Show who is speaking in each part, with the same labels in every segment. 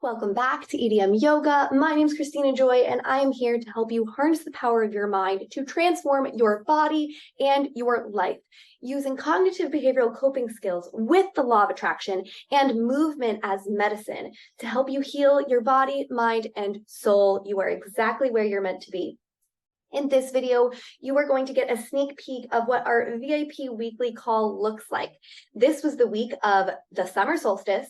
Speaker 1: Welcome back to EDM Yoga. My name is Christina Joy, and I am here to help you harness the power of your mind to transform your body and your life using cognitive behavioral coping skills with the law of attraction and movement as medicine to help you heal your body, mind, and soul. You are exactly where you're meant to be. In this video, you are going to get a sneak peek of what our VIP weekly call looks like. This was the week of the summer solstice.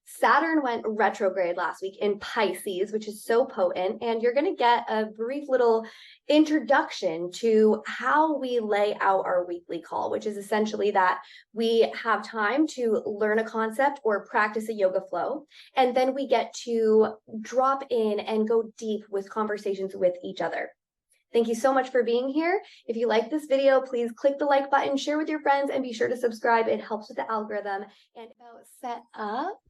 Speaker 1: Saturn went retrograde last week in Pisces, which is so potent, and you're going to get a brief little introduction to how we lay out our weekly call, which is essentially that we have time to learn a concept or practice a yoga flow, and then we get to drop in and go deep with conversations with each other. Thank you so much for being here. If you like this video, please click the like button, share with your friends, and be sure to subscribe. It helps with the algorithm. And about set up,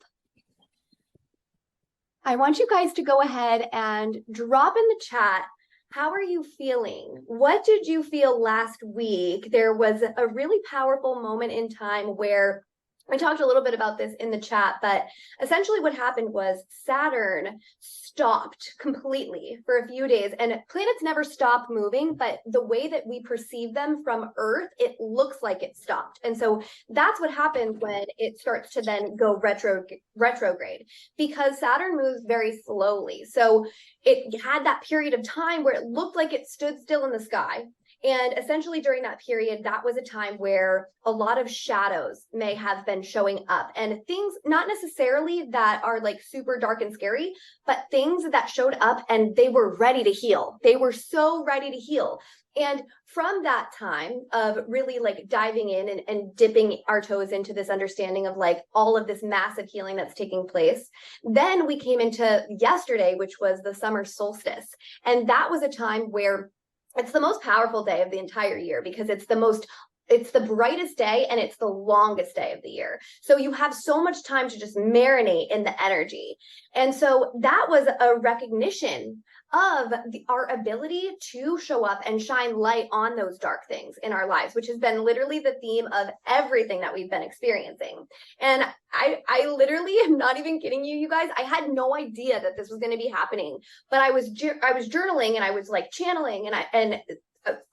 Speaker 1: I want you guys to go ahead and drop in the chat. How are you feeling? What did you feel last week? There was a really powerful moment in time where I talked a little bit about this in the chat, but essentially what happened was Saturn stopped completely for a few days, and planets never stop moving, but the way that we perceive them from Earth, it looks like it stopped. And so that's what happens when it starts to then go retrograde, because Saturn moves very slowly. So it had that period of time where it looked like it stood still in the sky. And essentially during that period, that was a time where a lot of shadows may have been showing up, and things not necessarily that are like super dark and scary, but things that showed up and they were ready to heal. They were so ready to heal. And from that time of really like diving in and dipping our toes into this understanding of like all of this massive healing that's taking place, then we came into yesterday, which was the summer solstice. And that was a time where it's the most powerful day of the entire year because it's the brightest day and it's the longest day of the year. So you have so much time to just marinate in the energy. And so that was a recognition of our ability to show up and shine light on those dark things in our lives, which has been literally the theme of everything that we've been experiencing. And I literally am not even kidding you, you guys. I had no idea that this was going to be happening, but I was journaling and I was like channeling, and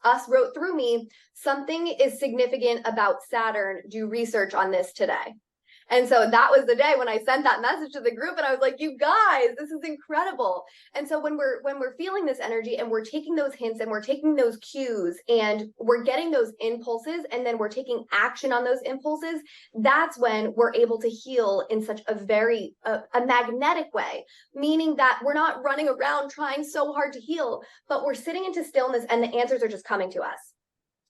Speaker 1: us wrote through me, something is significant about Saturn. Do research on this today. And so that was the day when I sent that message to the group, and I was like, you guys, this is incredible. And so when we're feeling this energy and we're taking those hints and we're taking those cues and we're getting those impulses and then we're taking action on those impulses, that's when we're able to heal in such a very a magnetic way, meaning that we're not running around trying so hard to heal, but we're sitting into stillness and the answers are just coming to us.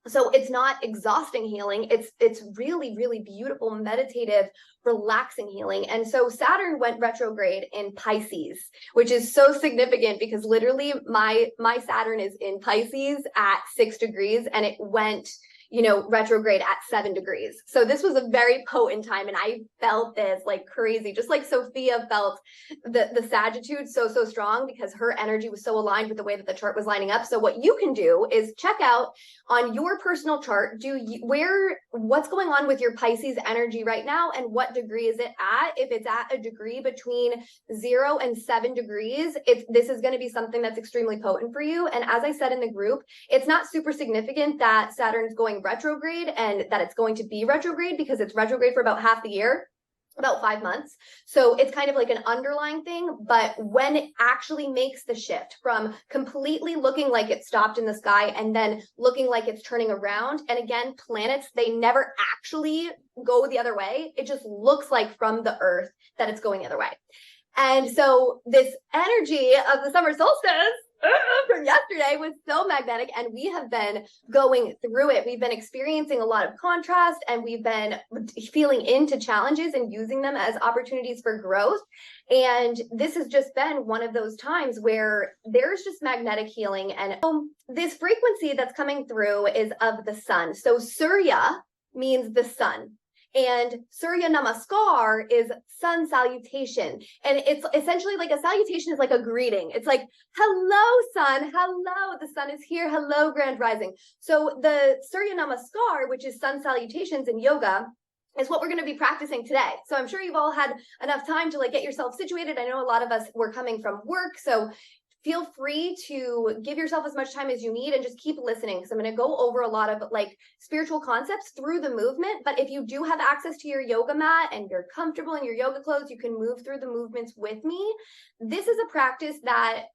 Speaker 1: So it's not exhausting healing. It's really, really beautiful, meditative, relaxing healing. And so Saturn went retrograde in Pisces, which is so significant because literally my Saturn is in Pisces at 6 degrees and it went retrograde at 7 degrees. So this was a very potent time. And I felt this like crazy, just like Sophia felt the Sagittitude so strong because her energy was so aligned with the way that the chart was lining up. So what you can do is check out on your personal chart, what's going on with your Pisces energy right now and what degree is it at? If it's at a degree between 0 and 7 degrees, this is going to be something that's extremely potent for you. And as I said in the group, it's not super significant that Saturn's going retrograde and that it's going to be retrograde because it's retrograde for about half the year, about 5 months. So it's kind of like an underlying thing, but when it actually makes the shift from completely looking like it stopped in the sky and then looking like it's turning around, and again, planets, they never actually go the other way. It just looks like from the Earth that it's going the other way. And so this energy of the summer solstice from yesterday was so magnetic, and we have been going through it. We've been experiencing a lot of contrast, and we've been feeling into challenges and using them as opportunities for growth. And this has just been one of those times where there's just magnetic healing. And this frequency that's coming through is of the sun. So Surya means the sun. And Surya Namaskar is sun salutation. And it's essentially like a salutation is like a greeting. It's like, hello, sun. Hello, the sun is here. Hello, grand rising. So the Surya Namaskar, which is sun salutations in yoga, is what we're going to be practicing today. So I'm sure you've all had enough time to like get yourself situated. I know a lot of us were coming from work, so feel free to give yourself as much time as you need and just keep listening, because I'm going to go over a lot of like spiritual concepts through the movement. But if you do have access to your yoga mat and you're comfortable in your yoga clothes, you can move through the movements with me. This is a practice that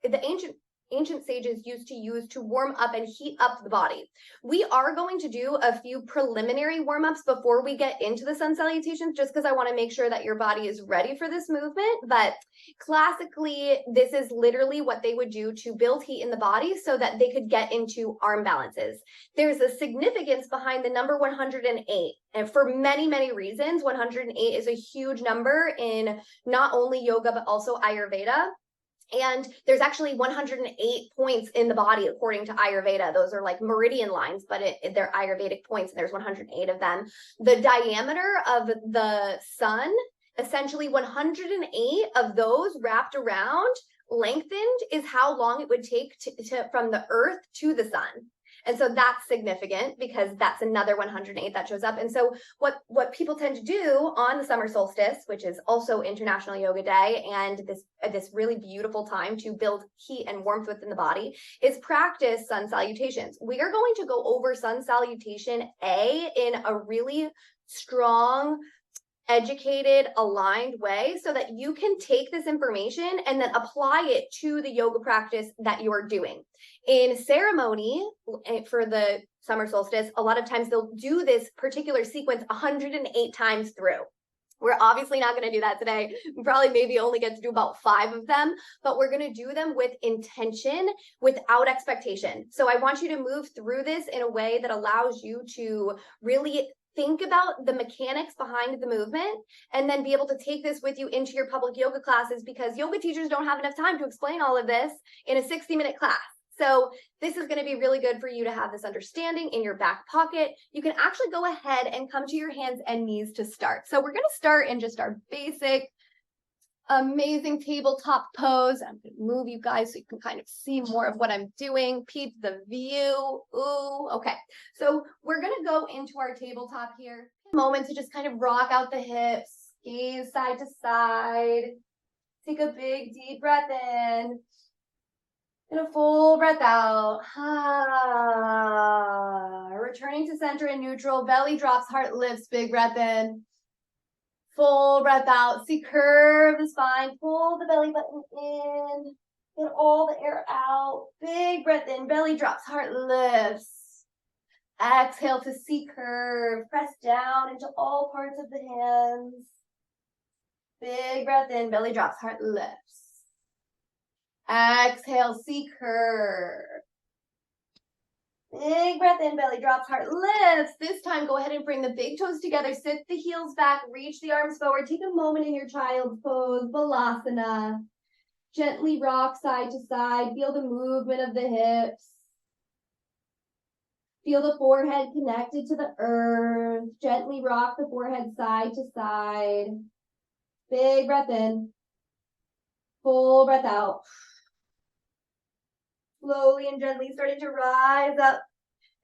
Speaker 1: the ancient sages used to use to warm up and heat up the body. We are going to do a few preliminary warm-ups before we get into the sun salutations, just because I want to make sure that your body is ready for this movement. But classically, this is literally what they would do to build heat in the body so that they could get into arm balances. There's a significance behind the number 108. And for many, many reasons, 108 is a huge number in not only yoga, but also Ayurveda. And there's actually 108 points in the body, according to Ayurveda. Those are like meridian lines, but they're Ayurvedic points, and there's 108 of them. The diameter of the sun, essentially 108 of those wrapped around, lengthened, is how long it would take to from the earth to the sun. And so that's significant because that's another 108 that shows up. And so what people tend to do on the summer solstice, which is also International Yoga Day, and this really beautiful time to build heat and warmth within the body, is practice sun salutations. We are going to go over sun salutation A in a really strong, educated, aligned way so that you can take this information and then apply it to the yoga practice that you're doing. In ceremony for the summer solstice, a lot of times they'll do this particular sequence 108 times through. We're obviously not going to do that today. We probably maybe only get to do about 5 of them, but we're going to do them with intention, without expectation. So I want you to move through this in a way that allows you to really think about the mechanics behind the movement and then be able to take this with you into your public yoga classes, because yoga teachers don't have enough time to explain all of this in a 60-minute class. So this is going to be really good for you to have this understanding in your back pocket. You can actually go ahead and come to your hands and knees to start. So we're going to start in just our basic, amazing tabletop pose. I'm going to move you guys so you can kind of see more of what I'm doing. Peep the view. Ooh, okay. So we're going to go into our tabletop here. A moment to just kind of rock out the hips, gaze side to side. Take a big deep breath in. And a full breath out. Returning to center and neutral. Belly drops, heart lifts. Big breath in. Full breath out. See, curve the spine. Pull the belly button in. Get all the air out. Big breath in. Belly drops, heart lifts. Exhale to C curve. Press down into all parts of the hands. Big breath in. Belly drops, heart lifts. Exhale, C curve. Big breath in, belly drops, heart lifts. This time, go ahead and bring the big toes together. Sit the heels back, reach the arms forward. Take a moment in your child's pose, Balasana. Gently rock side to side. Feel the movement of the hips. Feel the forehead connected to the earth. Gently rock the forehead side to side. Big breath in. Full breath out. Slowly and gently starting to rise up,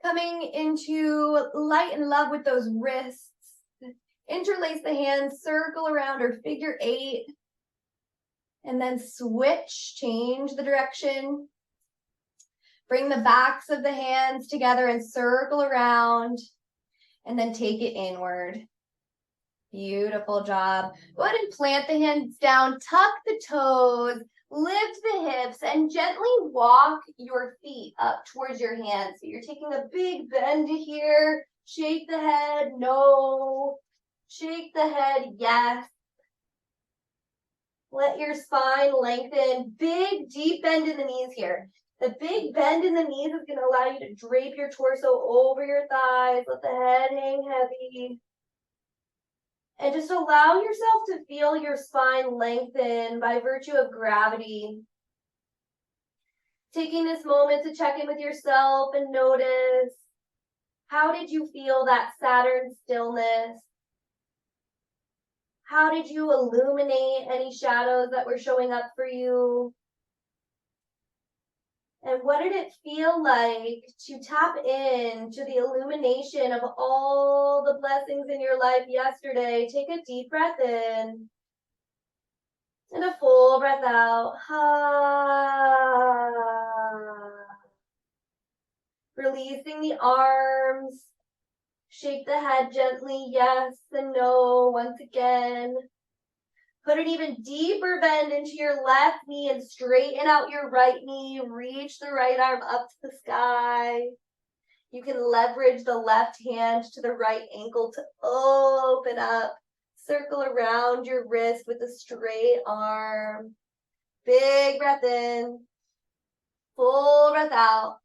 Speaker 1: coming into light and love with those wrists. Interlace the hands, circle around or figure 8, and then switch, change the direction. Bring the backs of the hands together and circle around, and then take it inward. Beautiful job. Go ahead and plant the hands down, tuck the toes, lift the hips, and gently walk your feet up towards your hands. So you're taking a big bend here. Shake the head, no. Shake the head, yes. Let your spine lengthen. Big, deep bend in the knees here. The big bend in the knees is going to allow you to drape your torso over your thighs. Let the head hang heavy. And just allow yourself to feel your spine lengthen by virtue of gravity. Taking this moment to check in with yourself and notice, how did you feel that Saturn stillness? How did you illuminate any shadows that were showing up for you? And what did it feel like to tap into the illumination of all the blessings in your life yesterday? Take a deep breath in and a full breath out. Releasing the arms. Shake the head gently, yes and no, once again. Put an even deeper bend into your left knee and straighten out your right knee. Reach the right arm up to the sky. You can leverage the left hand to the right ankle to open up. Circle around your wrist with a straight arm. Big breath in. Full breath out.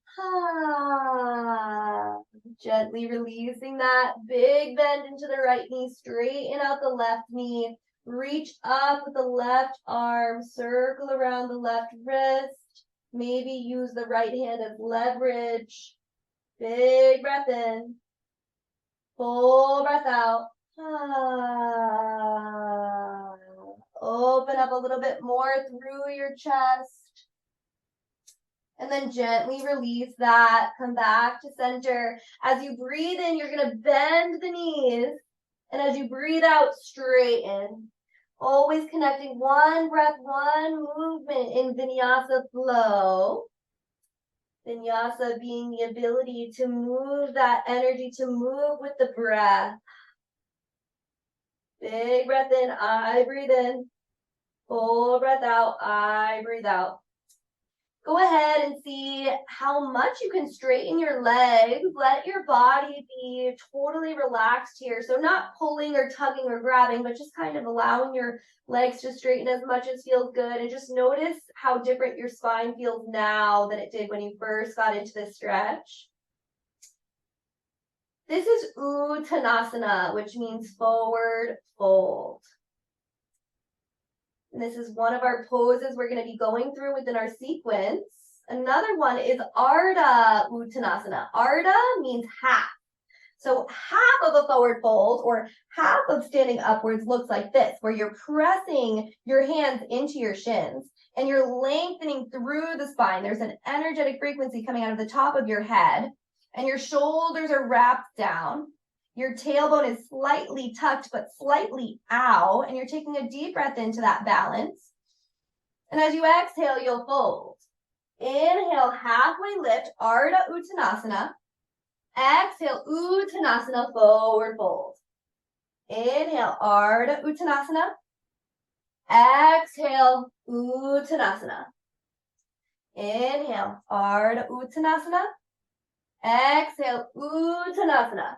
Speaker 1: Gently releasing that. Big bend into the right knee. Straighten out the left knee. Reach up with the left arm. Circle around the left wrist. Maybe use the right hand as leverage. Big breath in. Full breath out. Open up a little bit more through your chest. And then gently release that. Come back to center. As you breathe in, you're going to bend the knees. And as you breathe out, straighten. Always connecting one breath, one movement in vinyasa flow. Vinyasa being the ability to move that energy, to move with the breath. Big breath in, I breathe in. Full breath out, I breathe out. Go ahead and see how much you can straighten your legs. Let your body be totally relaxed here. So not pulling or tugging or grabbing, but just kind of allowing your legs to straighten as much as feels good. And just notice how different your spine feels now than it did when you first got into this stretch. This is Uttanasana, which means forward fold. And this is one of our poses we're going to be going through within our sequence. Another one is Ardha Uttanasana. Ardha means half. So half of a forward fold or half of standing upwards looks like this, where you're pressing your hands into your shins and you're lengthening through the spine. There's an energetic frequency coming out of the top of your head and your shoulders are wrapped down. Your tailbone is slightly tucked, but slightly out, and you're taking a deep breath into that balance. And as you exhale, you'll fold. Inhale, halfway lift, Ardha Uttanasana. Exhale, Uttanasana, forward fold. Inhale, Ardha Uttanasana. Exhale, Uttanasana. Inhale, Ardha Uttanasana. Exhale, Uttanasana.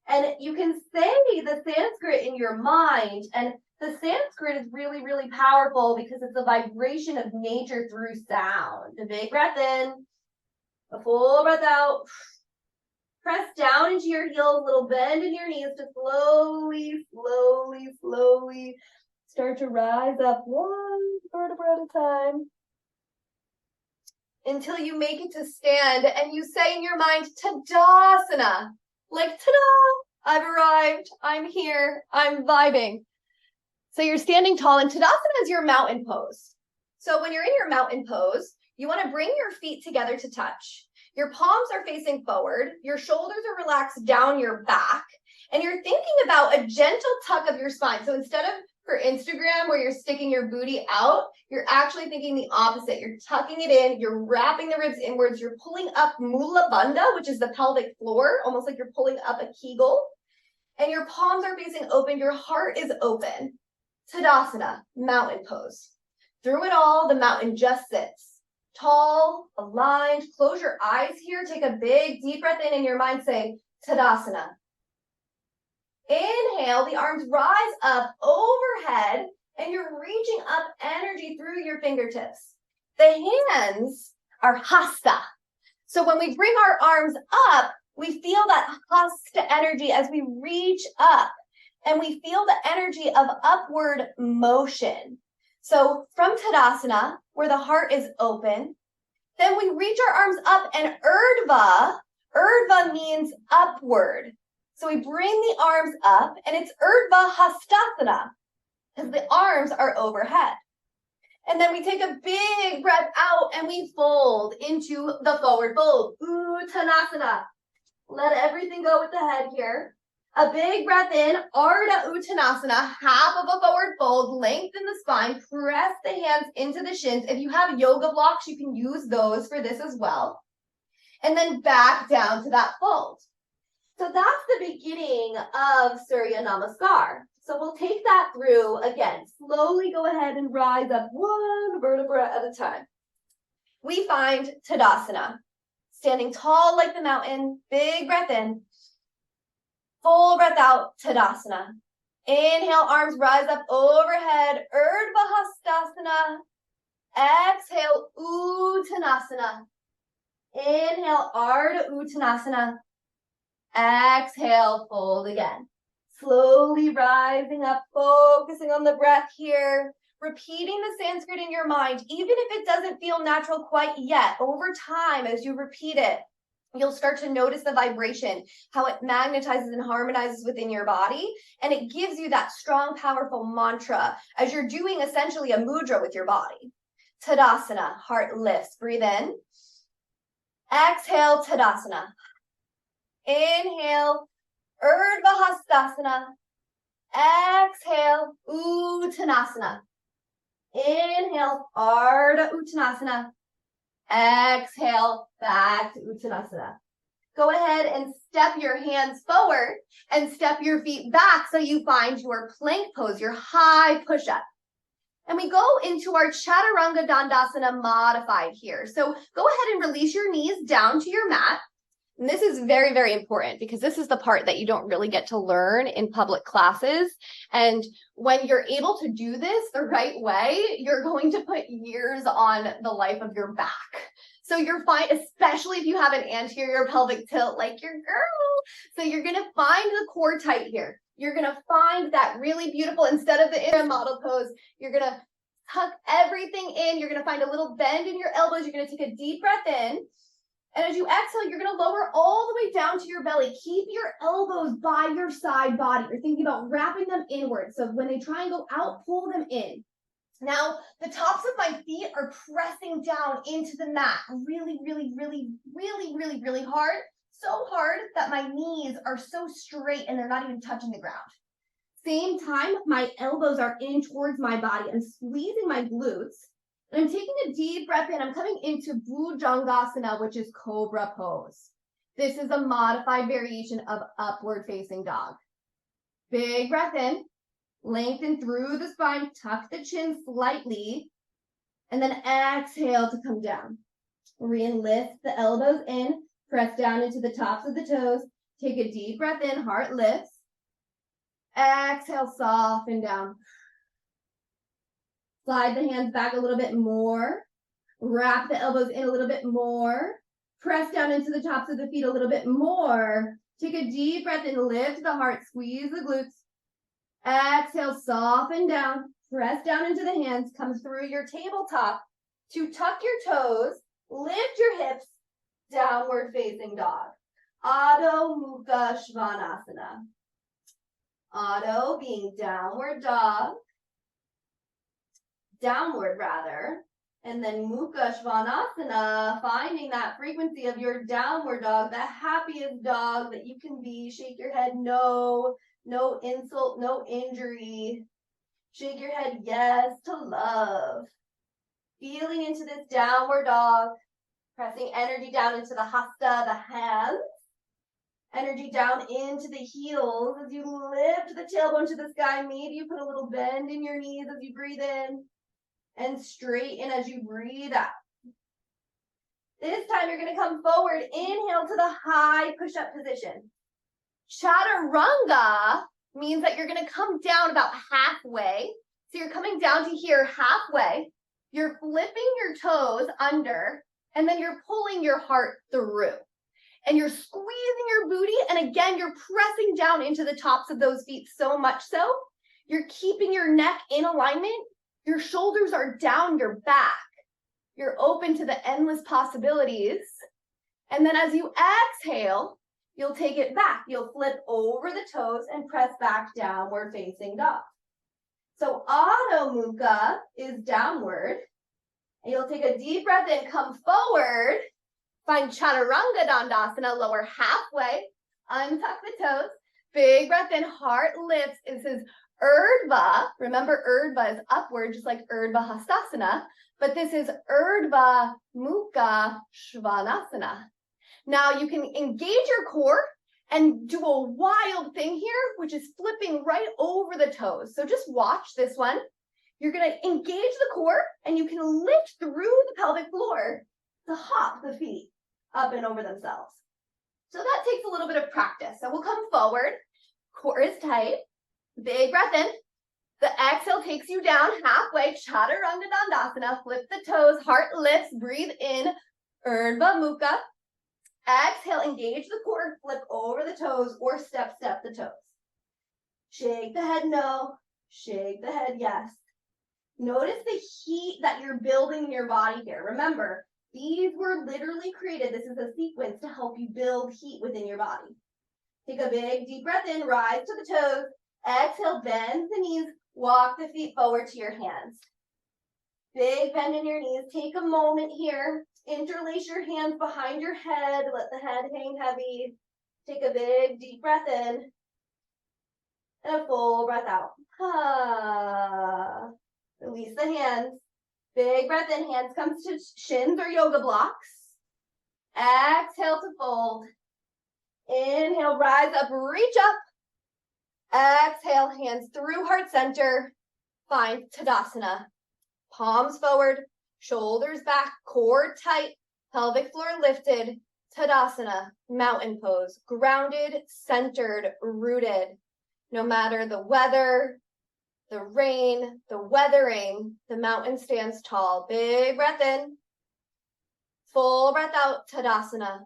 Speaker 1: And you can say the Sanskrit in your mind, and the Sanskrit is really, really powerful because it's a vibration of nature through sound. A big breath in, a full breath out. Press down into your heels, a little bend in your knees to slowly, slowly, slowly start to rise up one vertebra at a time until you make it to stand and you say in your mind, Tadasana. Like, ta-da, I've arrived, I'm here, I'm vibing. So you're standing tall, and Tadasana is your mountain pose. So when you're in your mountain pose, you want to bring your feet together to touch. Your palms are facing forward, your shoulders are relaxed down your back, and you're thinking about a gentle tuck of your spine. So instead of for Instagram where you're sticking your booty out, you're actually thinking the opposite. You're tucking it in, you're wrapping the ribs inwards, you're pulling up Mula Bandha, which is the pelvic floor, almost like you're pulling up a Kegel, and your palms are facing open, your heart is open. Tadasana, mountain pose. Through it all, the mountain just sits. Tall, aligned, close your eyes here, take a big deep breath in your mind, say Tadasana. Inhale, the arms rise up overhead, and you're reaching up energy through your fingertips. The hands are hasta. So when we bring our arms up, we feel that hasta energy as we reach up, and we feel the energy of upward motion. So from Tadasana, where the heart is open, then we reach our arms up, and Urdhva means upward. So we bring the arms up, and it's Urdhva Hastasana, because the arms are overhead. And then we take a big breath out and we fold into the forward fold. Uttanasana. Let everything go with the head here. A big breath in, Ardha Uttanasana, half of a forward fold, lengthen the spine, press the hands into the shins. If you have yoga blocks, you can use those for this as well. And then back down to that fold. So that's the beginning of Surya Namaskar. So we'll take that through again. Slowly go ahead and rise up one vertebra at a time. We find Tadasana. Standing tall like the mountain, big breath in. Full breath out, Tadasana. Inhale, arms rise up overhead, Urdhva Hastasana. Exhale, Uttanasana. Inhale, Ardha Uttanasana. Exhale, fold again. Slowly rising up, focusing on the breath here. Repeating the Sanskrit in your mind, even if it doesn't feel natural quite yet. Over time, as you repeat it, you'll start to notice the vibration, how it magnetizes and harmonizes within your body. And it gives you that strong, powerful mantra as you're doing essentially a mudra with your body. Tadasana, heart lifts. Breathe in. Exhale, Tadasana. Inhale, Urdhva Hastasana. Exhale, Uttanasana. Inhale, Ardha Uttanasana. Exhale, back to Uttanasana. Go ahead and step your hands forward and step your feet back so you find your plank pose, your high push-up. And we go into our Chaturanga Dandasana modified here. So go ahead and release your knees down to your mat. And this is very, very important because this is the part that you don't really get to learn in public classes. And when you're able to do this the right way, you're going to put years on the life of your back. So you're fine, especially if you have an anterior pelvic tilt like your girl. So you're going to find the core tight here. You're going to find that really beautiful, instead of the inner model pose, you're going to tuck everything in. You're going to find a little bend in your elbows. You're going to take a deep breath in. And as you exhale, you're going to lower all the way down to your belly. Keep your elbows by your side body. You're thinking about wrapping them inward. So when they try and go out, pull them in. Now, the tops of my feet are pressing down into the mat really, really, really, really, really, really hard. So hard that my knees are so straight and they're not even touching the ground. Same time, my elbows are in towards my body. I'm squeezing my glutes. And I'm taking a deep breath in. I'm coming into Bhujangasana, which is Cobra pose. This is a modified variation of upward facing dog. Big breath in, lengthen through the spine, tuck the chin slightly, and then exhale to come down. Lift the elbows in, press down into the tops of the toes. Take a deep breath in, heart lifts. Exhale, soften down. Slide the hands back a little bit more. Wrap the elbows in a little bit more. Press down into the tops of the feet a little bit more. Take a deep breath in, lift the heart, squeeze the glutes. Exhale, soften down. Press down into the hands, come through your tabletop to tuck your toes, lift your hips, downward facing dog. Adho Mukha Svanasana. Adho being downward dog. Downward rather, and then Mukha Svanasana, finding that frequency of your downward dog, the happiest dog that you can be. Shake your head, no insult, no injury. Shake your head, yes to love. Feeling into this downward dog, pressing energy down into the hasta, the hands. Energy down into the heels as you lift the tailbone to the sky. Maybe you put a little bend in your knees as you breathe in. And straighten as you breathe out. This time you're going to come forward. Inhale to the high push-up position. Chaturanga means that you're going to come down about halfway. So you're coming down to here halfway. You're flipping your toes under, and then you're pulling your heart through. And you're squeezing your booty, and again, you're pressing down into the tops of those feet so much so, you're keeping your neck in alignment. Your shoulders are down your back. You're open to the endless possibilities. And then as you exhale, you'll take it back. You'll flip over the toes and press back downward facing dog. So Adho Mukha is downward. And you'll take a deep breath in, come forward, find Chaturanga Dandasana, lower halfway, untuck the toes, big breath in, heart lifts. This is Urdhva. Remember, Urdhva is upward, just like Urdhva Hastasana, but this is Urdhva Mukha Svanasana. Now you can engage your core and do a wild thing here, which is flipping right over the toes. So just watch this one. You're going to engage the core and you can lift through the pelvic floor to hop the feet up and over themselves. So that takes a little bit of practice. So we'll come forward, core is tight, big breath in. The exhale takes you down halfway, Chaturanga Dandasana, flip the toes, heart lifts, breathe in, Urdhva Mukha. Exhale, engage the core, flip over the toes or step the toes. Shake the head no, shake the head yes. Notice the heat that you're building in your body here. Remember, these were literally created. This is a sequence to help you build heat within your body. Take a big deep breath in, rise to the toes. Exhale, bend the knees, walk the feet forward to your hands. Big bend in your knees. Take a moment here. Interlace your hands behind your head. Let the head hang heavy. Take a big deep breath in and a full breath out. Release the hands. Big breath in. Hands comes to shins or yoga blocks. Exhale to fold. Inhale, rise up, reach up. Exhale, hands through heart center. Find Tadasana. Palms forward, shoulders back, core tight, pelvic floor lifted. Tadasana, mountain pose, grounded, centered, rooted. No matter the weather, the rain, the weathering, the mountain stands tall. Big breath in. Full breath out, Tadasana.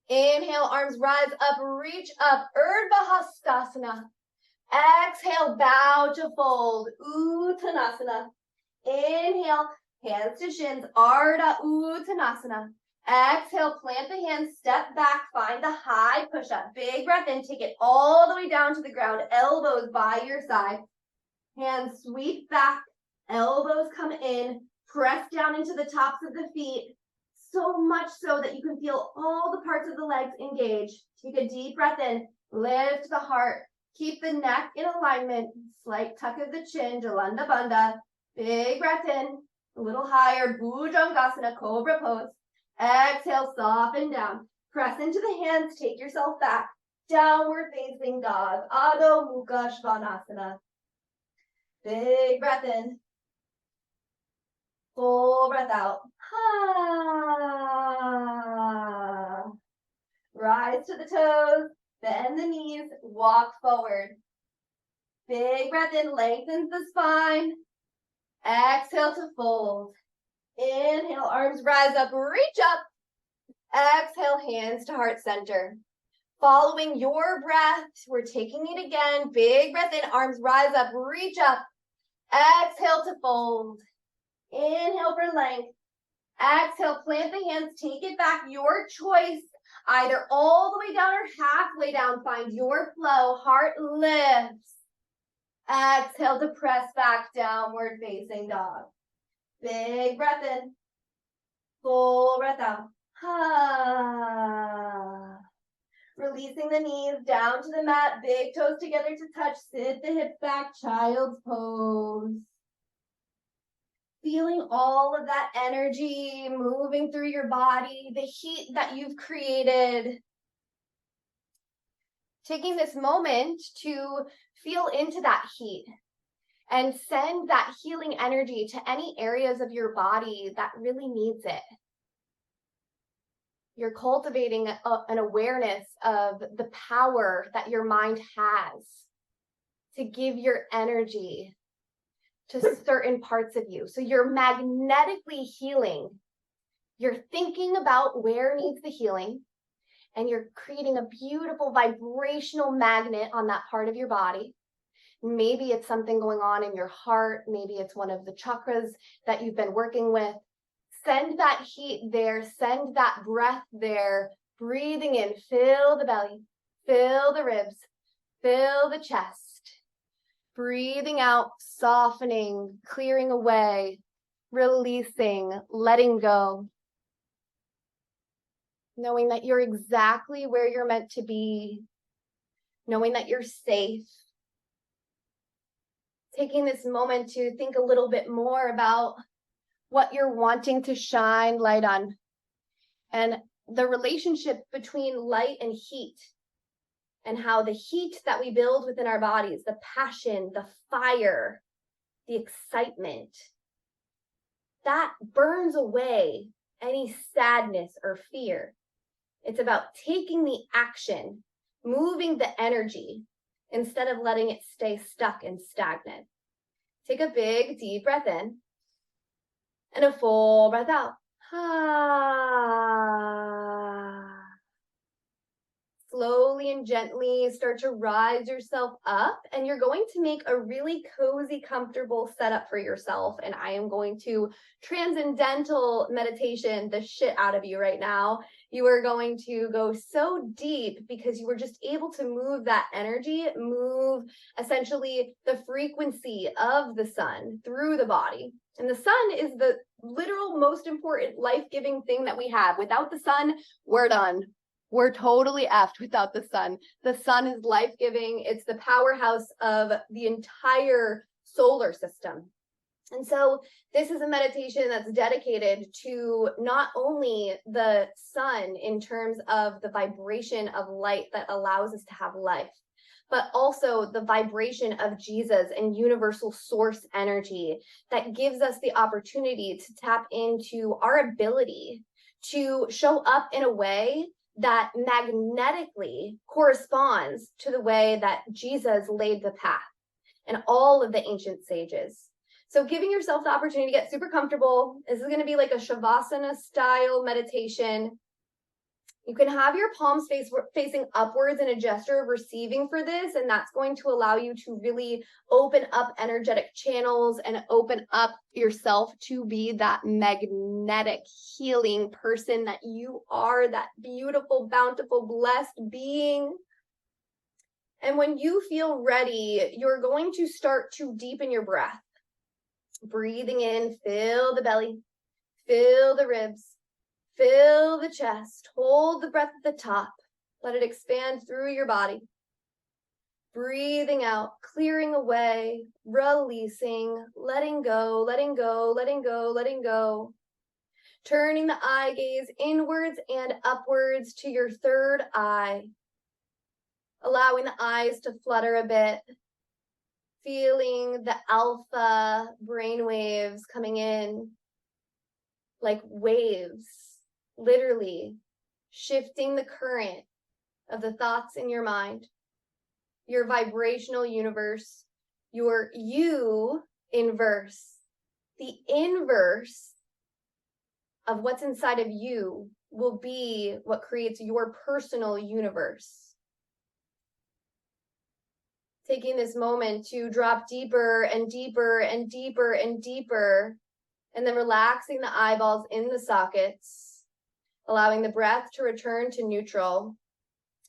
Speaker 1: Inhale, arms rise up, reach up, Urdhva Hastasana. Exhale, bow to fold, Uttanasana. Inhale, hands to shins, Ardha Uttanasana. Exhale, plant the hands, step back, find the high push-up. Big breath in, take it all the way down to the ground, elbows by your side. Hands sweep back, elbows come in, press down into the tops of the feet, so much so that you can feel all the parts of the legs engage. Take a deep breath in, lift the heart, keep the neck in alignment, slight tuck of the chin, Jalanda Bandha. Big breath in, a little higher, Bhujangasana, Cobra pose. Exhale, soften down, press into the hands, take yourself back, downward facing dog, Adho Mukha Svanasana. Big breath in. Full breath out. Rise to the toes, bend the knees, walk forward. Big breath in, lengthens the spine. Exhale to fold. Inhale, arms rise up, reach up. Exhale, hands to heart center. Following your breath, we're taking it again. Big breath in, arms rise up, reach up. Exhale to fold. Inhale for length. Exhale, plant the hands, take it back, your choice. Either all the way down or halfway down. Find your flow. Heart lifts. Exhale to press back, downward facing dog. Big breath in. Full breath out. Releasing the knees down to the mat. Big toes together to touch. Sit the hips back, child's pose. Feeling all of that energy moving through your body, the heat that you've created. Taking this moment to feel into that heat and send that healing energy to any areas of your body that really needs it. You're cultivating an awareness of the power that your mind has to give your energy to certain parts of you. So you're magnetically healing. You're thinking about where needs the healing, and you're creating a beautiful vibrational magnet on that part of your body. Maybe it's something going on in your heart. Maybe it's one of the chakras that you've been working with. Send that heat there. Send that breath there. Breathing in, fill the belly, fill the ribs, fill the chest. Breathing out, softening, clearing away, releasing, letting go. Knowing that you're exactly where you're meant to be. Knowing that you're safe. Taking this moment to think a little bit more about what you're wanting to shine light on. And the relationship between light and heat. And how the heat that we build within our bodies, the passion, the fire, the excitement, that burns away any sadness or fear. It's about taking the action, moving the energy, instead of letting it stay stuck and stagnant. Take a big, deep breath in and a full breath out. Slowly and gently start to rise yourself up, and you're going to make a really cozy, comfortable setup for yourself. And I am going to transcendental meditation the shit out of you right now. You are going to go so deep because you were just able to move that energy, move essentially the frequency of the sun through the body. And the sun is the literal most important life-giving thing that we have. Without the sun, we're done. We're totally effed without the sun. The sun is life-giving. It's the powerhouse of the entire solar system. And so this is a meditation that's dedicated to not only the sun in terms of the vibration of light that allows us to have life, but also the vibration of Jesus and universal source energy that gives us the opportunity to tap into our ability to show up in a way that magnetically corresponds to the way that Jesus laid the path and all of the ancient sages. So giving yourself the opportunity to get super comfortable. This is going to be like a Shavasana style meditation. You can have your palms facing upwards in a gesture of receiving for this, and that's going to allow you to really open up energetic channels and open up yourself to be that magnetic healing person that you are, that beautiful, bountiful, blessed being. And when you feel ready, you're going to start to deepen your breath. Breathing in, fill the belly, fill the ribs. Fill the chest, hold the breath at the top, let it expand through your body. Breathing out, clearing away, releasing, letting go, letting go, letting go, letting go. Turning the eye gaze inwards and upwards to your third eye. Allowing the eyes to flutter a bit. Feeling the alpha brain waves coming in like waves. Literally shifting the current of the thoughts in your mind, your vibrational universe, your you inverse, the inverse of what's inside of you will be what creates your personal universe. Taking this moment to drop deeper and deeper and deeper and deeper, and then relaxing the eyeballs in the sockets. Allowing the breath to return to neutral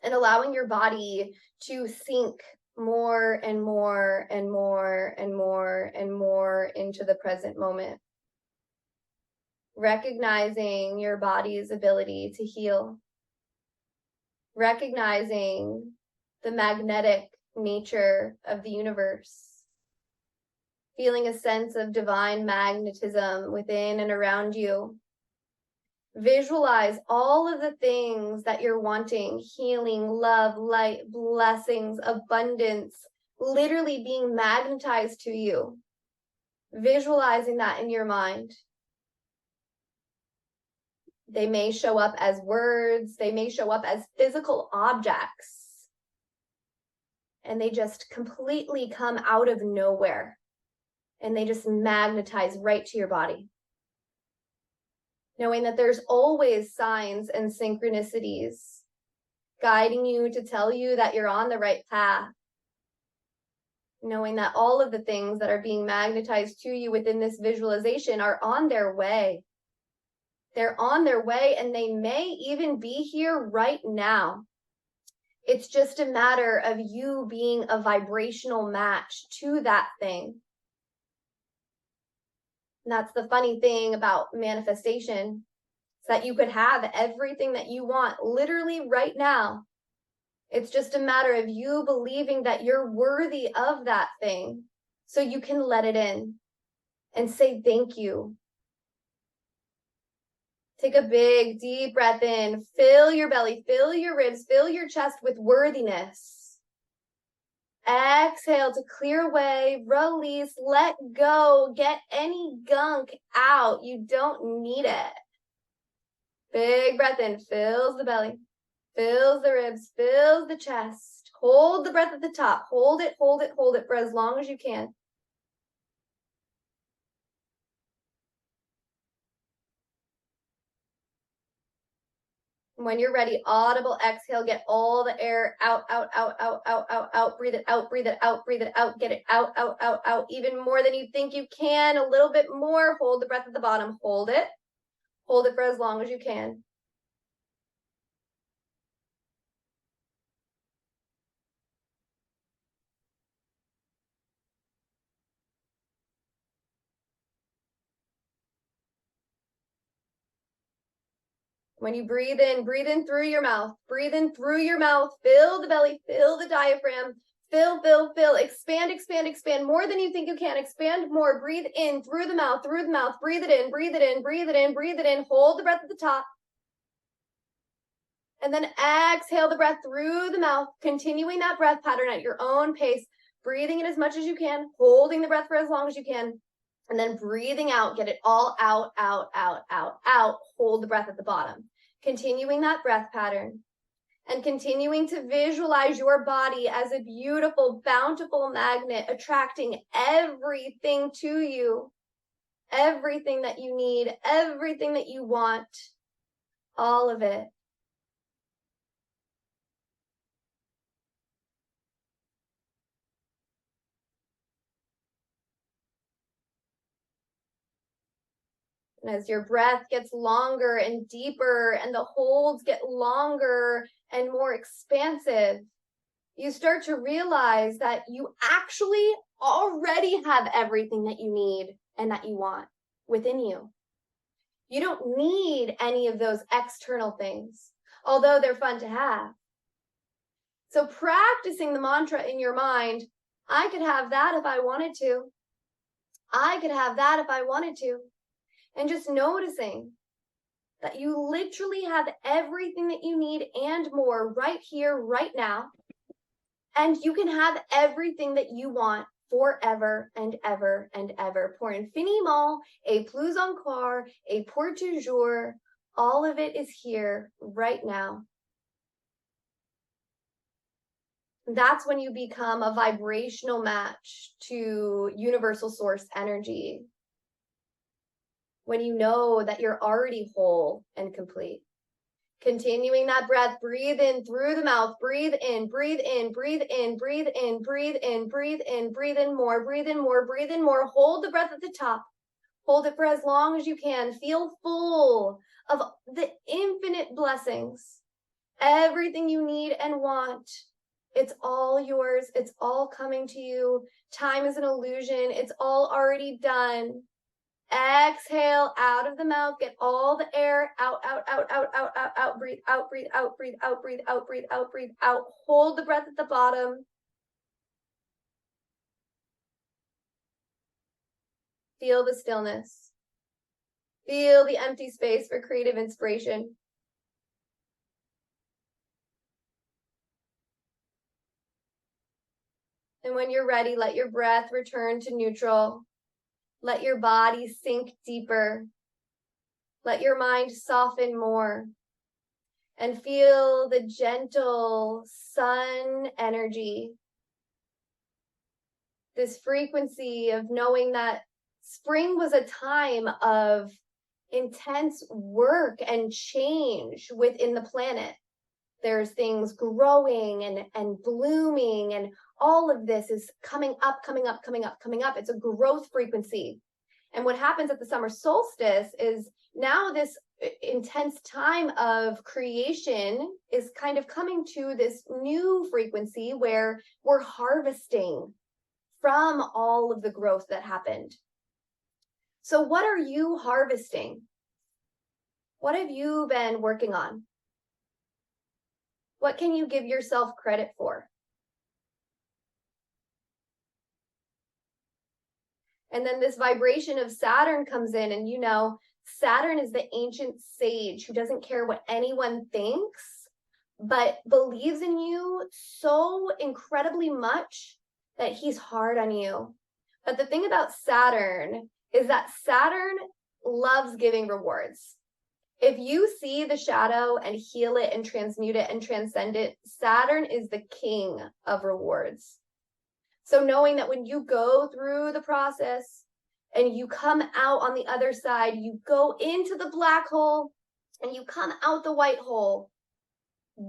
Speaker 1: and allowing your body to sink more and more and more and more and more into the present moment. Recognizing your body's ability to heal. Recognizing the magnetic nature of the universe. Feeling a sense of divine magnetism within and around you. Visualize all of the things that you're wanting: healing, love, light, blessings, abundance, literally being magnetized to you. Visualizing that in your mind. They may show up as words, they may show up as physical objects, and they just completely come out of nowhere, and they just magnetize right to your body. Knowing that there's always signs and synchronicities guiding you to tell you that you're on the right path. Knowing that all of the things that are being magnetized to you within this visualization are on their way. They're on their way, and they may even be here right now. It's just a matter of you being a vibrational match to that thing. And that's the funny thing about manifestation, is that you could have everything that you want literally right now. It's just a matter of you believing that you're worthy of that thing, so you can let it in and say thank you. Take a big, deep breath in. Fill your belly, fill your ribs, fill your chest with worthiness. Exhale to clear away, release, let go. Get any gunk out. You don't need it. Big breath in, fills the belly, fills the ribs, fills the chest. Hold the breath at the top. Hold it, hold it, hold it for as long as you can. When you're ready, audible exhale, get all the air out, out, out, out, out, out, out. Breathe it out, breathe it out, breathe it out. Get it out, out, out, out. Even more than you think you can. A little bit more. Hold the breath at the bottom. Hold it. Hold it for as long as you can. When you breathe in through your mouth. Breathe in through your mouth. Fill the belly, fill the diaphragm. Fill, fill, fill. Expand, expand, expand. More than you think you can. Expand more. Breathe in through the mouth, through the mouth. Breathe it in, breathe it in, breathe it in, breathe it in. Hold the breath at the top. And then exhale the breath through the mouth, continuing that breath pattern at your own pace, breathing in as much as you can, holding the breath for as long as you can, and then breathing out. Get it all out, out, out, out, out. Hold the breath at the bottom. Continuing that breath pattern and continuing to visualize your body as a beautiful, bountiful magnet, attracting everything to you, everything that you need, everything that you want, all of it. And as your breath gets longer and deeper and the holds get longer and more expansive, you start to realize that you actually already have everything that you need and that you want within you. You don't need any of those external things, although they're fun to have. So practicing the mantra in your mind, I could have that if I wanted to. I could have that if I wanted to. And just noticing that you literally have everything that you need and more right here, right now. And you can have everything that you want forever and ever and ever. Pour infiniment, et plus encore, et pour toujours. All of it is here right now. That's when you become a vibrational match to universal source energy. When you know that you're already whole and complete. Continuing that breath, breathe in through the mouth, breathe in, breathe in, breathe in, breathe in, breathe in, breathe in, breathe in more, breathe in more, breathe in more. Hold the breath at the top. Hold it for as long as you can. Feel full of the infinite blessings. Everything you need and want. It's all yours. It's all coming to you. Time is an illusion. It's all already done. Exhale out of the mouth. Get all the air out, out, out, out, out, out, out. Breathe out, breathe out, breathe out, breathe out, breathe out, breathe out. Hold the breath at the bottom. Feel the stillness. Feel the empty space for creative inspiration. And when you're ready, let your breath return to neutral. Let your body sink deeper. Let your mind soften more. And feel the gentle sun energy. This frequency of knowing that spring was a time of intense work and change within the planet. There's things growing and blooming, and all of this is coming up, coming up, coming up, coming up. It's a growth frequency. And what happens at the summer solstice is now this intense time of creation is kind of coming to this new frequency where we're harvesting from all of the growth that happened. So what are you harvesting? What have you been working on? What can you give yourself credit for? And then this vibration of Saturn comes in, and you know, Saturn is the ancient sage who doesn't care what anyone thinks, but believes in you so incredibly much that he's hard on you. But the thing about Saturn is that Saturn loves giving rewards. If you see the shadow and heal it and transmute it and transcend it, Saturn is the king of rewards. So knowing that when you go through the process and you come out on the other side, you go into the black hole and you come out the white hole,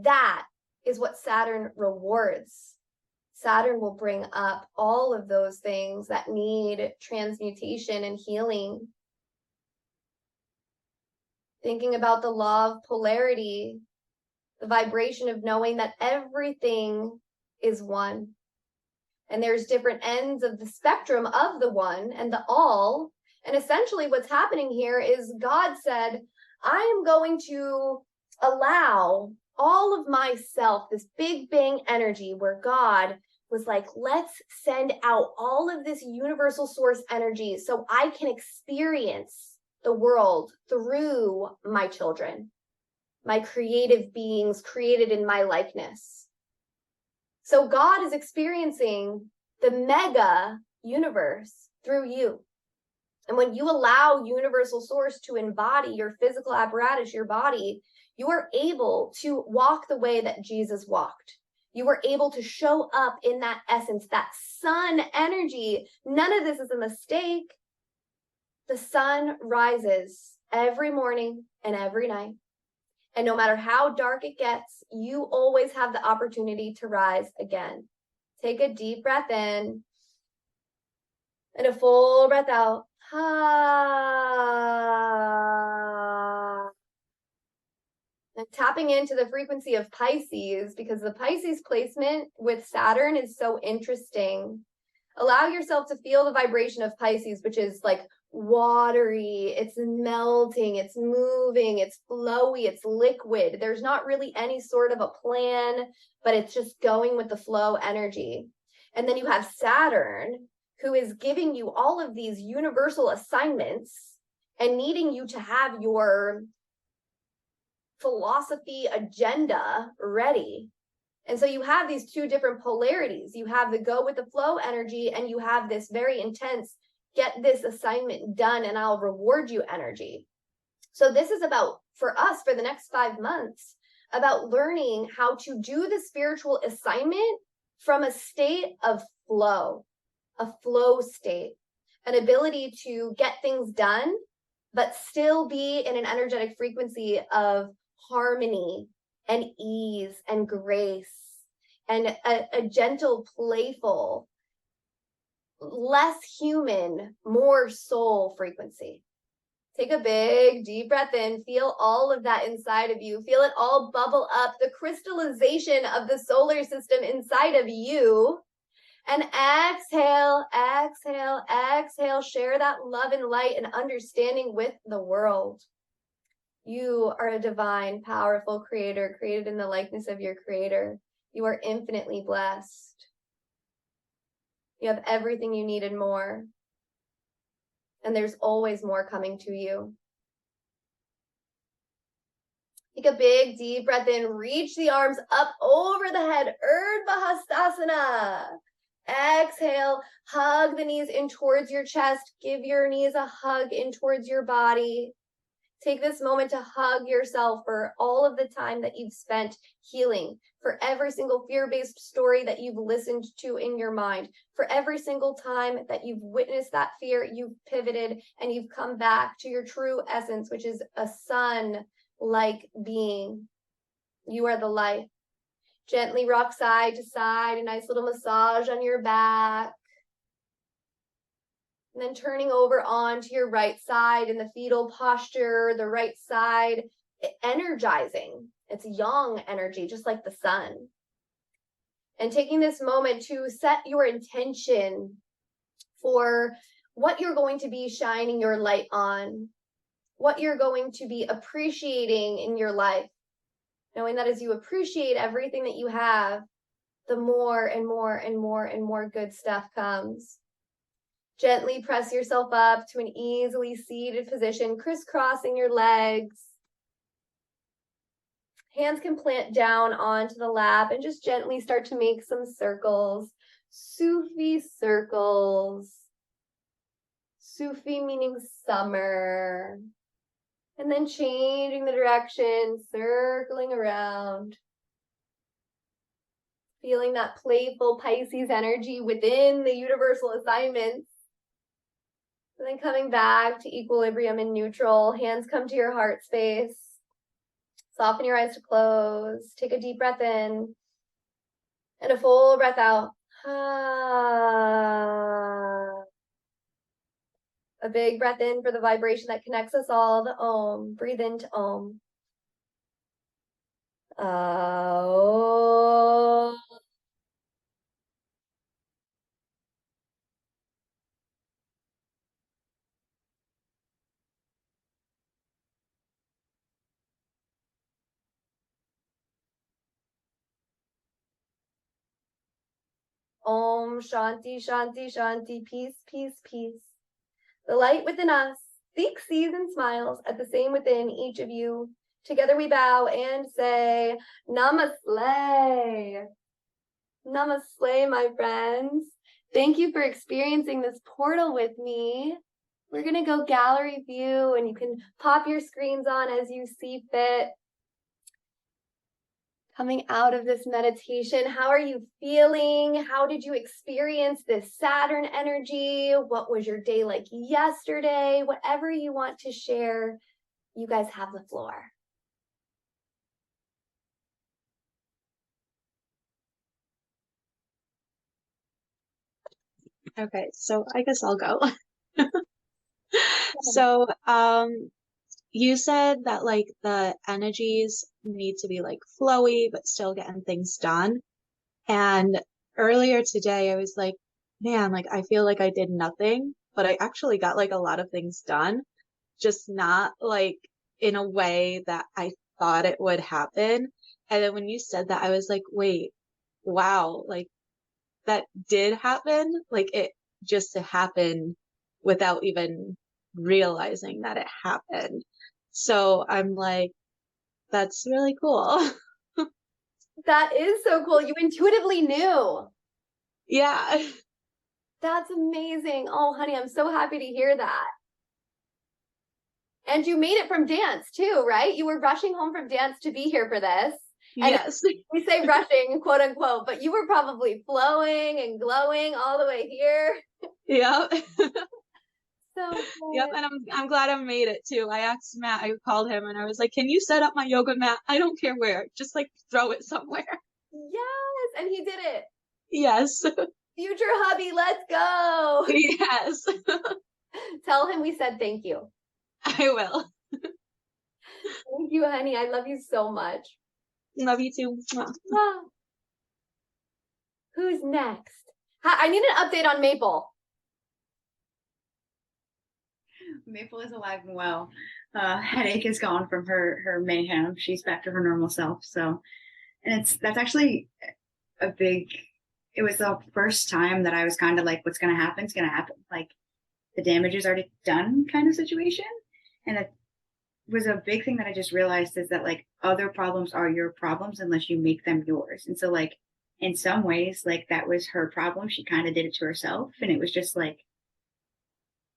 Speaker 1: that is what Saturn rewards. Saturn will bring up all of those things that need transmutation and healing. Thinking about the law of polarity, the vibration of knowing that everything is one. And there's different ends of the spectrum of the one and the all. And essentially what's happening here is God said, I am going to allow all of myself, this big bang energy where God was like, let's send out all of this universal source energy so I can experience the world through my children, my creative beings created in my likeness. So God is experiencing the mega universe through you. And when you allow universal source to embody your physical apparatus, your body, you are able to walk the way that Jesus walked. You are able to show up in that essence, that sun energy. None of this is a mistake. The sun rises every morning and every night. And no matter how dark it gets, you always have the opportunity to rise again. Take a deep breath in and a full breath out. And tapping into the frequency of Pisces, because the Pisces placement with Saturn is so interesting. Allow yourself to feel the vibration of Pisces, which is like watery, it's melting, it's moving, it's flowy, it's liquid. There's not really any sort of a plan, but it's just going with the flow energy. And then you have Saturn, who is giving you all of these universal assignments and needing you to have your philosophy agenda ready. And so you have these two different polarities. You have the go with the flow energy, and you have this very intense, get this assignment done and I'll reward you energy. So this is about, for us, for the next 5 months, about learning how to do the spiritual assignment from a state of flow, a flow state, an ability to get things done, but still be in an energetic frequency of harmony and ease and grace and a gentle, playful, less human, more soul frequency. Take a big deep breath in, feel all of that inside of you, feel it all bubble up, the crystallization of the solar system inside of you. And exhale, exhale, exhale, share that love and light and understanding with the world. You are a divine, powerful creator, created in the likeness of your creator. You are infinitely blessed. You have everything you need and more. And there's always more coming to you. Take a big deep breath in, reach the arms up over the head, Urdhva Hastasana. Exhale, hug the knees in towards your chest, give your knees a hug in towards your body. Take this moment to hug yourself for all of the time that you've spent healing, for every single fear-based story that you've listened to in your mind, for every single time that you've witnessed that fear, you've pivoted and you've come back to your true essence, which is a sun-like being. You are the light. Gently rock side to side, a nice little massage on your back. And then turning over onto your right side in the fetal posture, the right side, energizing. It's yang energy, just like the sun. And taking this moment to set your intention for what you're going to be shining your light on, what you're going to be appreciating in your life. Knowing that as you appreciate everything that you have, the more and more and more and more good stuff comes. Gently press yourself up to an easily seated position, crisscrossing your legs. Hands can plant down onto the lap and just gently start to make some circles. Sufi circles. Sufi meaning summer. And then changing the direction, circling around. Feeling that playful Pisces energy within the universal assignments. And then coming back to equilibrium and neutral. Hands come to your heart space. Soften your eyes to close. Take a deep breath in. And a full breath out. A big breath in for the vibration that connects us all, the Om. Breathe into Om. Om Shanti Shanti Shanti. Peace, peace, peace. The light within us seeks, sees, and smiles at the same within each of you. Together we bow and say, Namaste. Namaste, my friends. Thank you for experiencing this portal with me. We're going to go gallery view, and you can pop your screens on as you see fit. Coming out of this meditation, how are you feeling? How did you experience this Saturn energy? What was your day like yesterday? Whatever you want to share, you guys have the floor.
Speaker 2: Okay, so I guess I'll go. So, you said that like the energies need to be like flowy, but still getting things done. And earlier today, I was like, man, like I feel like I did nothing, but I actually got like a lot of things done, just not like in a way that I thought it would happen. And then when you said that, I was like, wait, wow, like that did happen. Like it just happened without even realizing that it happened. So I'm like, that's really cool.
Speaker 1: That is so cool. You intuitively knew.
Speaker 2: Yeah.
Speaker 1: That's amazing. Oh, honey, I'm so happy to hear that. And you made it from dance too, right? You were rushing home from dance to be here for this. And
Speaker 2: Yes.
Speaker 1: we say rushing, quote unquote, but you were probably flowing and glowing all the way here.
Speaker 2: Yep.
Speaker 1: So
Speaker 2: Yep.
Speaker 1: good.
Speaker 2: And I'm glad I made it too. I asked Matt, I called him and I was like, can you set up my yoga mat? I don't care where, just like throw it somewhere.
Speaker 1: Yes. And he did it.
Speaker 2: Yes.
Speaker 1: Future hubby, let's go.
Speaker 2: Yes.
Speaker 1: Tell him we said thank you.
Speaker 2: I will.
Speaker 1: Thank you, honey. I love you so much.
Speaker 2: Love you too.
Speaker 1: Ah. Who's next? I need an update on Maple.
Speaker 3: Maple is alive and well. Headache is gone from her mayhem. She's back to her normal self. So, and that's actually a big. It was the first time that I was kind of like, what's going to happen? It's going to happen. Like the damage is already done kind of situation. And it was a big thing that I just realized is that like other problems are your problems unless you make them yours. And so like in some ways, like that was her problem. She kind of did it to herself. And it was just like,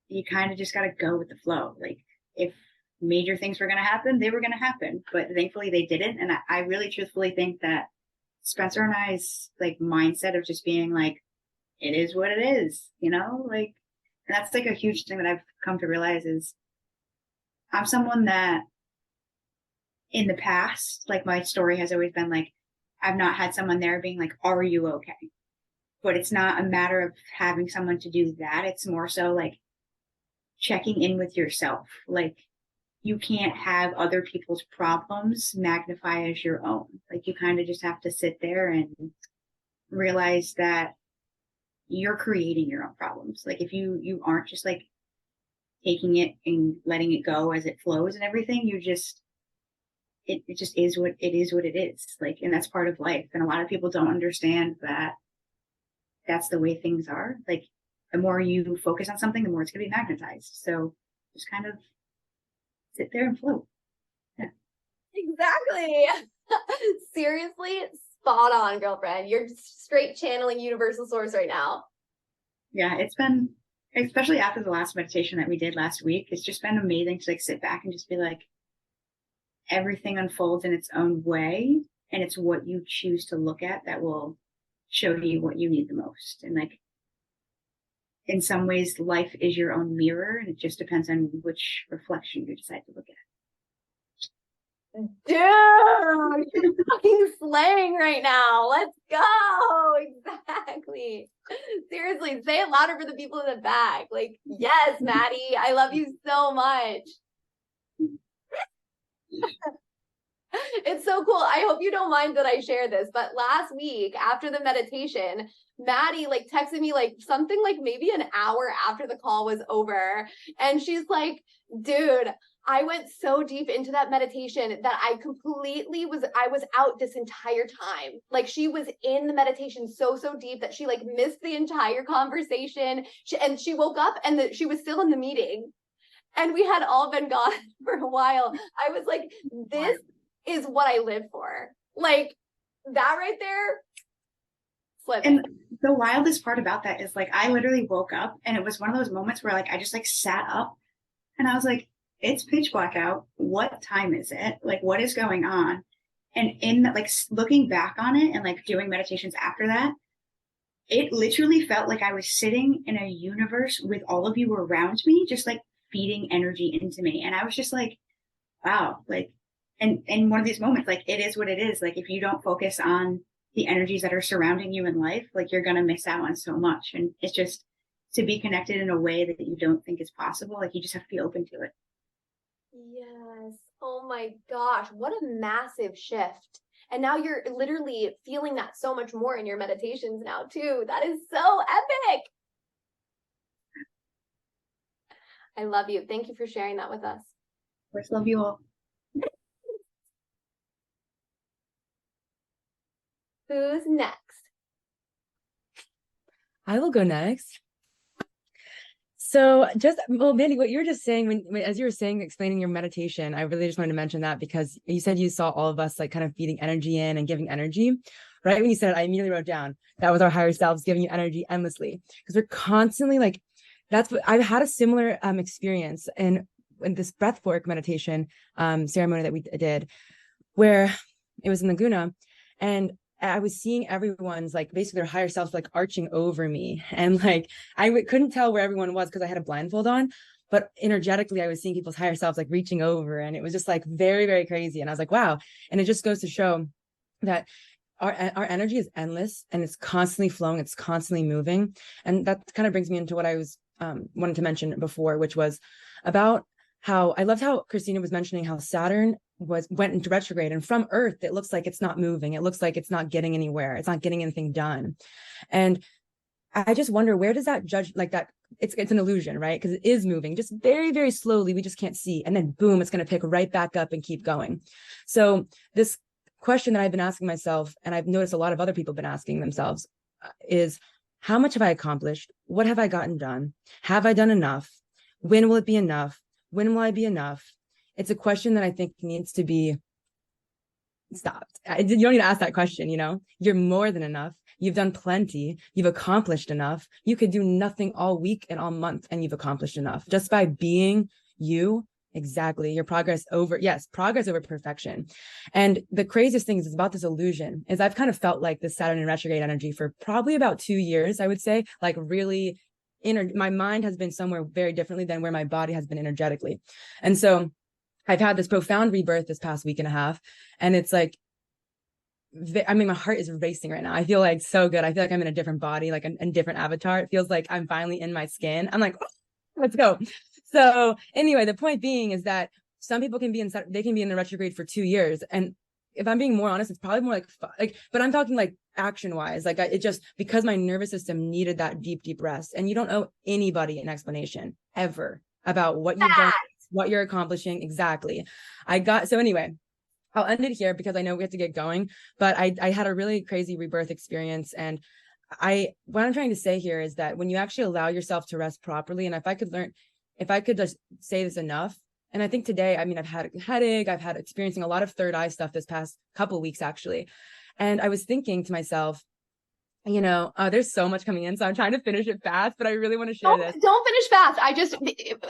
Speaker 3: you kind of just got to go with the flow. Like if major things were going to happen, they were going to happen, but thankfully they didn't. And I really truthfully think that Spencer and I's like mindset of just being like, it is what it is, you know, like, and that's like a huge thing that I've come to realize is I'm someone that in the past, like my story has always been like, I've not had someone there being like, are you okay? but it's not a matter of having someone to do that. It's more so like checking in with yourself. Like, you can't have other people's problems magnify as your own. Like, you kind of just have to sit there and realize that you're creating your own problems. Like, if you aren't just like taking it and letting it go as it flows and everything, you just, it just is what it is, what it is. Like, and that's part of life. And a lot of people don't understand that that's the way things are. Like, the more you focus on something, the more it's going to be magnetized. So just kind of sit there and float. Yeah.
Speaker 1: Exactly. Seriously, spot on, girlfriend. You're straight channeling universal source right now.
Speaker 3: Yeah, it's been, especially after the last meditation that we did last week, it's just been amazing to like sit back and just be like, everything unfolds in its own way, and it's what you choose to look at that will show you what you need the most. And like, in some ways, life is your own mirror, and it just depends on which reflection you decide to look at.
Speaker 1: Dude, you're fucking slaying right now. Let's go. Exactly. Seriously, say it louder for the people in the back. Like, yes, Maddie, I love you so much. It's so cool. I hope you don't mind that I share this, but last week after the meditation, Maddie like texted me like something like maybe an hour after the call was over. And she's like, dude, I went so deep into that meditation that I was out this entire time. Like, she was in the meditation so deep that she like missed the entire conversation. She woke up and she was still in the meeting. And we had all been gone for a while. I was like, this is what I live for. Like, that right there. Flip.
Speaker 3: And the wildest part about that is like, I literally woke up and it was one of those moments where like, I just like sat up and I was like, it's pitch black out. What time is it? Like, what is going on? And in like looking back on it and like doing meditations after that, it literally felt like I was sitting in a universe with all of you around me, just like feeding energy into me. And I was just like, wow, like, and in one of these moments, like, it is what it is. Like, if you don't focus on the energies that are surrounding you in life, like, you're going to miss out on so much. And it's just to be connected in a way that you don't think is possible. Like, you just have to be open to it.
Speaker 1: Yes. Oh my gosh. What a massive shift. And now you're literally feeling that so much more in your meditations now too. That is so epic. I love you. Thank you for sharing that with us.
Speaker 3: Of course, love you all.
Speaker 1: Who's next?
Speaker 4: I will go next. So Mandy, what you were just saying, as you were saying, explaining your meditation, I really just wanted to mention that because you said you saw all of us like kind of feeding energy in and giving energy, right? When you said it, I immediately wrote down that was our higher selves giving you energy endlessly, because we're constantly like, that's what I've had a similar experience in this breathwork meditation ceremony that we did, where it was in Laguna, and I was seeing everyone's like basically their higher selves like arching over me, and like couldn't tell where everyone was because I had a blindfold on, but energetically I was seeing people's higher selves like reaching over, and it was just like very, very crazy. And I was like, wow. And it just goes to show that our energy is endless and it's constantly flowing, it's constantly moving. And that kind of brings me into what I was wanted to mention before, which was about how I loved how Christina was mentioning how Saturn went into retrograde, and from Earth it looks like it's not moving, it looks like it's not getting anywhere, it's not getting anything done. And I just wonder, where does that judge like that? It's an illusion, right? Because it is moving just very, very slowly, we just can't see, and then boom, it's going to pick right back up and keep going. So this question that I've been asking myself, and I've noticed a lot of other people have been asking themselves, is how much have I accomplished? What have I gotten done? Have I done enough? When will it be enough? When will I be enough? It's a question that I think needs to be stopped. You don't need to ask that question, you know? You're more than enough. You've done plenty. You've accomplished enough. You could do nothing all week and all month, and you've accomplished enough. Just by being you, exactly. Your progress over perfection. And the craziest thing is about this illusion is I've kind of felt like this Saturn in retrograde energy for probably about 2 years, I would say, like really my mind has been somewhere very differently than where my body has been energetically. And so I've had this profound rebirth this past week and a half. And it's like, I mean, my heart is racing right now. I feel like so good. I feel like I'm in a different body, like a different avatar. It feels like I'm finally in my skin. I'm like, oh, let's go. So anyway, the point being is that some people can be they can be in the retrograde for 2 years. And if I'm being more honest, it's probably more like, but I'm talking like action wise, like it just, because my nervous system needed that deep, deep rest. And you don't owe anybody an explanation ever about what you've done, what you're accomplishing. Exactly. So anyway, I'll end it here because I know we have to get going, but I had a really crazy rebirth experience. And what I'm trying to say here is that when you actually allow yourself to rest properly, and if I could just say this enough, and I think today, I mean, I've had a headache, I've had experiencing a lot of third eye stuff this past couple of weeks, actually. And I was thinking to myself, there's so much coming in, so I'm trying to finish it fast, but I really want to share this.
Speaker 1: Don't finish fast. I just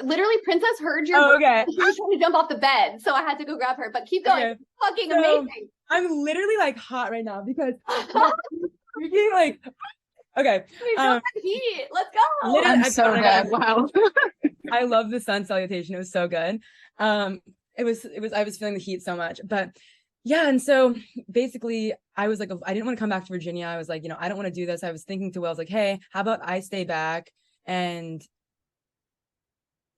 Speaker 1: literally, Princess heard your voice.
Speaker 4: Okay.
Speaker 1: She was trying to jump off the bed, so I had to go grab her. But keep going. Okay. Fucking amazing.
Speaker 4: I'm literally like hot right now because freaking like, okay.
Speaker 1: Heat. Let's go.
Speaker 2: I'm so good. Wow.
Speaker 4: I love the sun salutation. It was so good. I was feeling the heat so much, but yeah. And so basically I was like, I didn't want to come back to Virginia. I was like, I don't want to do this. I was thinking to Will, I was like, hey, how about I stay back? And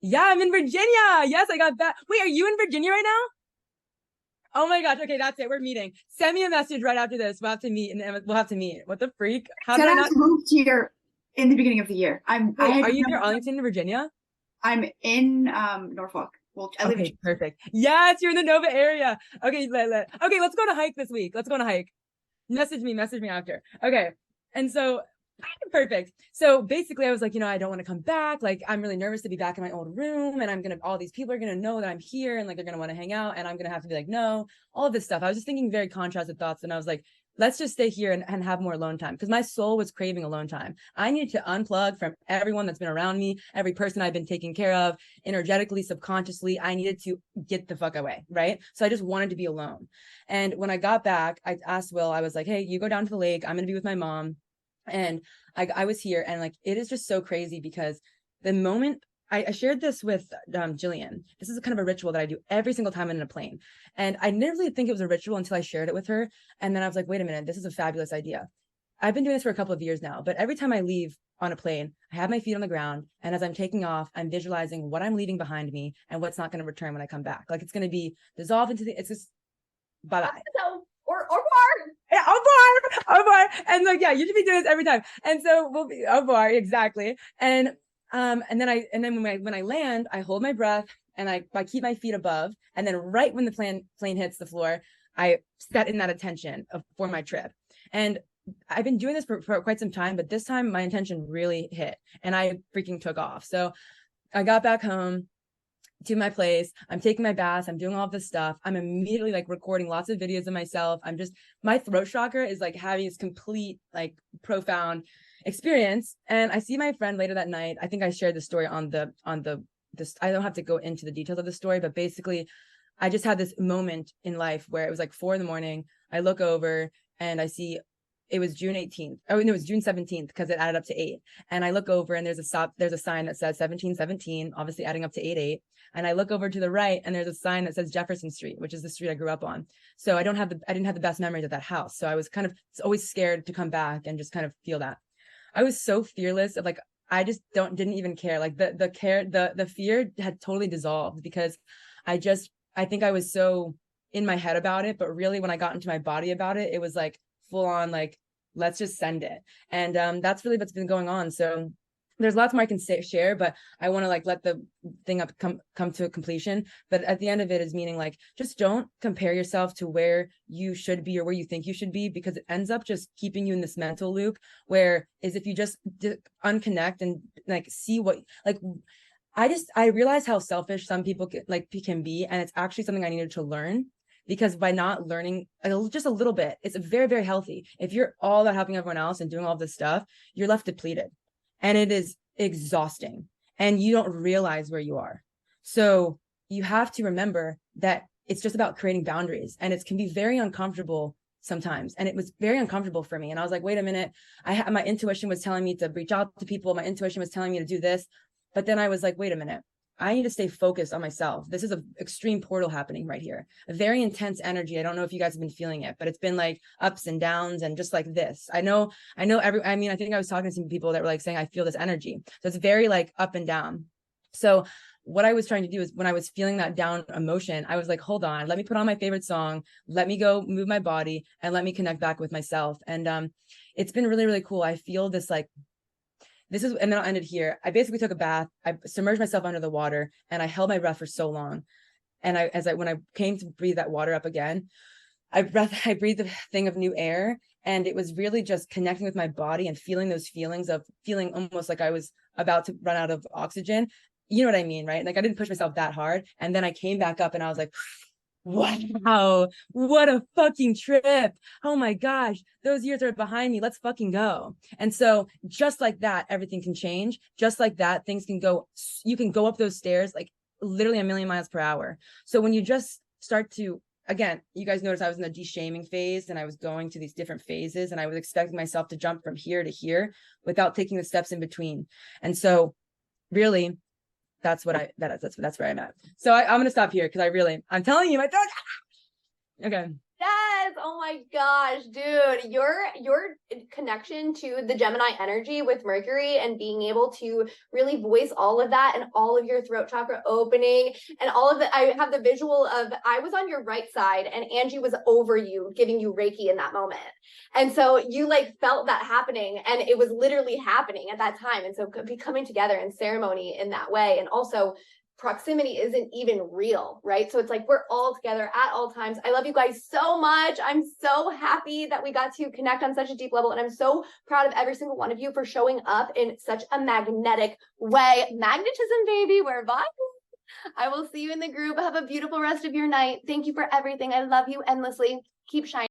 Speaker 4: yeah, I'm in Virginia. Yes, I got back. Wait, are you in Virginia right now? Oh my gosh. Okay, that's it. We're meeting. Send me a message right after this. We'll have to meet, and we'll have to meet. What the freak? How did I not
Speaker 3: moved here in the beginking of the year?
Speaker 4: Are you near Arlington, Virginia?
Speaker 3: I'm in Norfolk. Well, I live in
Speaker 4: perfect. Yes, you're in the Nova area. Okay, okay, let's go on a hike this week. Let's go on a hike. Message me after. Okay. And so perfect. So basically I was like, I don't want to come back. Like, I'm really nervous to be back in my old room, and all these people are going to know that I'm here, and like, they're going to want to hang out, and I'm going to have to be like, no, all of this stuff. I was just thinking very contrasted thoughts. And I was like, let's just stay here and have more alone time, because my soul was craving alone time. I needed to unplug from everyone that's been around me, every person I've been taking care of, energetically, subconsciously. I needed to get the fuck away, right? So I just wanted to be alone. And when I got back, I asked Will, I was like, hey, you go down to the lake. I'm going to be with my mom. And I was here, and like, it is just so crazy because the moment I shared this with Jillian. This is kind of a ritual that I do every single time I'm in a plane. And I didn't really think it was a ritual until I shared it with her. And then I was like, wait a minute, this is a fabulous idea. I've been doing this for a couple of years now, but every time I leave on a plane, I have my feet on the ground. And as I'm taking off, I'm visualizing what I'm leaving behind me and what's not going to return when I come back. Like, it's going to be dissolved into it's just bye-bye.
Speaker 1: Or au revoir.
Speaker 4: Yeah, au revoir. And like, yeah, you should be doing this every time. And so we'll be au revoir, exactly. And then when I land, I hold my breath, and I keep my feet above. And then right when the plane hits the floor, I set in that intention for my trip. And I've been doing this for quite some time, but this time my intention really hit, and I freaking took off. So I got back home to my place. I'm taking my bath. I'm doing all this stuff. I'm immediately like recording lots of videos of myself. My throat chakra is like having this complete, like, profound experience. And I see my friend later that night. I think I shared the story on this. I don't have to go into the details of the story, but basically I just had this moment in life where it was like 4 a.m. I look over and I see it was June 18th. Oh, no, it was June 17th, because it added up to 8. And I look over and there's a sign that says 1717, obviously adding up to 88. And I look over to the right and there's a sign that says Jefferson Street, which is the street I grew up on. So I didn't have the best memories of that house. So I was kind of always scared to come back and just kind of feel that. I was so fearless of, like, I just didn't even care. Like, the fear had totally dissolved, because I think I was so in my head about it, but really when I got into my body about it, it was like full on, like, let's just send it. And that's really what's been going on. So there's lots more I can share, but I want to, like, let the thing come to a completion. But at the end of it is meaning, like, just don't compare yourself to where you should be or where you think you should be, because it ends up just keeping you in this mental loop, where is if you just unconnect and, like, see what, like, I realize how selfish some people can be. And it's actually something I needed to learn, because by not learning just a little bit, it's very, very healthy. If you're all about helping everyone else and doing all this stuff, you're left depleted. And it is exhausting, and you don't realize where you are. So you have to remember that it's just about creating boundaries, and it can be very uncomfortable sometimes. And it was very uncomfortable for me. And I was like, wait a minute, my intuition was telling me to reach out to people. My intuition was telling me to do this. But then I was like, wait a minute, I need to stay focused on myself. This is an extreme portal happening right here. A very intense energy. I don't know if you guys have been feeling it, but it's been like ups and downs and just like this. I think I was talking to some people that were like saying, I feel this energy. So it's very like up and down. So what I was trying to do is when I was feeling that down emotion, I was like, hold on, let me put on my favorite song. Let me go move my body and let me connect back with myself. And it's been really, really cool. I feel this like, and then I'll end it here. I basically took a bath. I submerged myself under the water and I held my breath for so long. And when I came to breathe that water up again, I breathed a thing of new air. And it was really just connecting with my body and feeling those feelings of feeling almost like I was about to run out of oxygen. You know what I mean, right? Like I didn't push myself that hard. And then I came back up and I was like, wow, what a fucking trip. Oh my gosh, those years are behind me. Let's fucking go. And so just like that, everything can change. Just like that, things can go, you can go up those stairs like literally 1,000,000 miles per hour. So when you just start to, again, you guys notice I was in the de-shaming phase and I was going to these different phases and I was expecting myself to jump from here to here without taking the steps in between. And so really, that's where I'm at. So I'm gonna stop here because I'm telling you, my throat. Okay.
Speaker 1: Yes. Oh my gosh, dude. Your connection to the Gemini energy with Mercury and being able to really voice all of that and all of your throat chakra opening and all of the, I have the visual of, I was on your right side and Angie was over you, giving you Reiki in that moment. And so you like felt that happening and it was literally happening at that time. And so coming together in ceremony in that way. And also proximity isn't even real, right? So it's like we're all together at all times. I love you guys so much. I'm so happy that we got to connect on such a deep level. And I'm so proud of every single one of you for showing up in such a magnetic way. Magnetism, baby, we're vibing. I will see you in the group. Have a beautiful rest of your night. Thank you for everything. I love you endlessly. Keep shining.